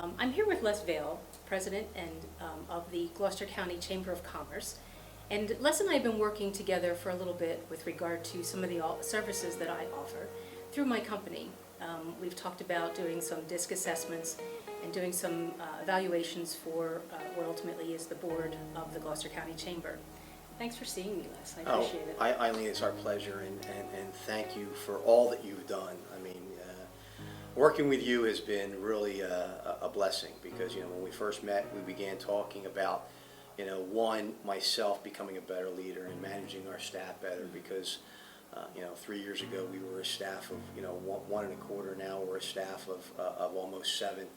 I'm here with Les Vail, President of the Gloucester County Chamber of Commerce. And Les and I have been working together for a little bit with regard to some of the services that I offer through my company. We've talked about doing some DISC assessments and doing some evaluations for what ultimately is the board of the Gloucester County Chamber. Thanks for seeing me, Les. I appreciate it. Eileen, it's our pleasure, and thank you for all that you've done. I mean, working with you has been really a blessing because, when we first met, we began talking about, myself becoming a better leader and managing our staff better because, 3 years ago we were a staff of, 1.25. Now we're a staff of almost 7,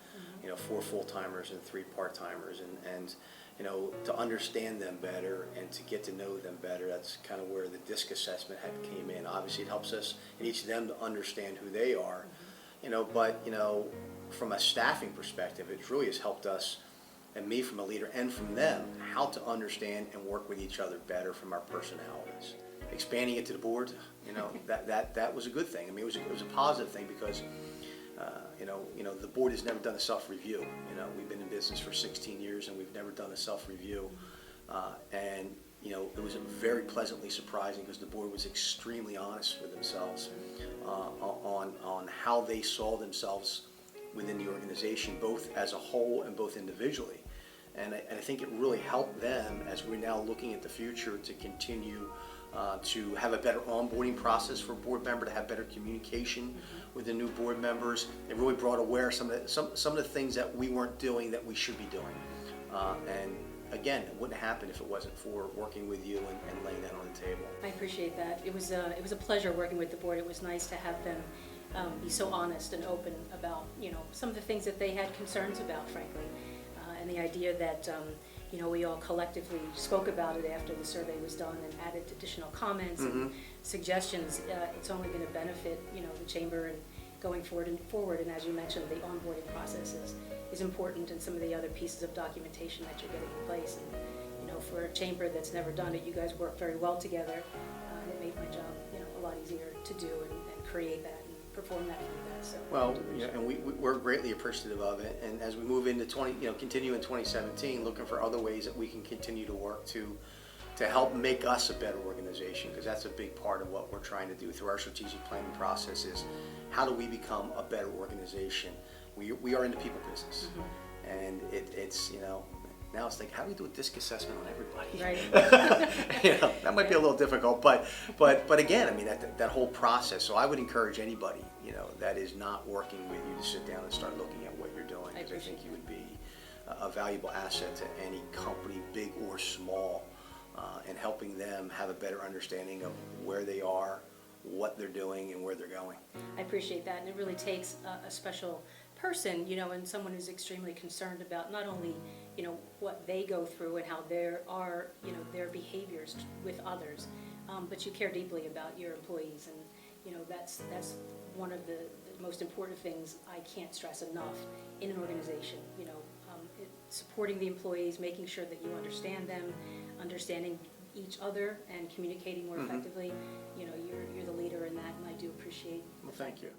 4 full-timers and 3 part-timers, and to understand them better and to get to know them better, that's kind of where the DISC assessment came in. Obviously, it helps us and each of them to understand who they are, but from a staffing perspective, it really has helped us and me from a leader and from them how to understand and work with each other better from our personalities. Expanding it to the board, that was a good thing. I mean, it was a positive thing because the board has never done a self-review. We've been in business for 16 years and we've never done a self-review. And it was very pleasantly surprising because the board was extremely honest with themselves on how they saw themselves within the organization, both as a whole and both individually. And I think it really helped them as we're now looking at the future to continue to have a better onboarding process for a board member, to have better communication with the new board members. It really brought aware some of the things that we weren't doing that we should be doing. And again, it wouldn't happen if it wasn't for working with you and laying that on the table. I appreciate that. It was a pleasure working with the board. It was nice to have them be so honest and open about some of the things that they had concerns about, frankly, and the idea that we all collectively spoke about it after the survey was done and added additional comments and suggestions. It's only going to benefit the chamber and going forward. And as you mentioned, the onboarding process is important, and some of the other pieces of documentation that you're getting in place. And for a chamber that's never done it, you guys work very well together, and it made my job a lot easier to do and create that and perform that for you guys. So well, and we're greatly appreciative of it. And as we move into continue in 2017, looking for other ways that we can continue to work to help make us a better organization, because that's a big part of what we're trying to do through our strategic planning process is how do we become a better organization. We are in the people business, and it's now it's like, how do we do a DISC assessment on everybody? Right. That might be a little difficult, but again, I mean that whole process. So I would encourage anybody that is not working with you to sit down and start looking at what you're doing, because I think you would be a valuable asset to any company, big or small, and helping them have a better understanding of where they are, what they're doing, and where they're going. I appreciate that, and it really takes a special person, and someone who's extremely concerned about not only, what they go through and how there are, their behaviors with others, but you care deeply about your employees, and that's one of the most important things I can't stress enough in an organization. Supporting the employees, making sure that you understand them, understanding each other, and communicating more effectively. You're the leader in that, and I do appreciate. Well, thank you.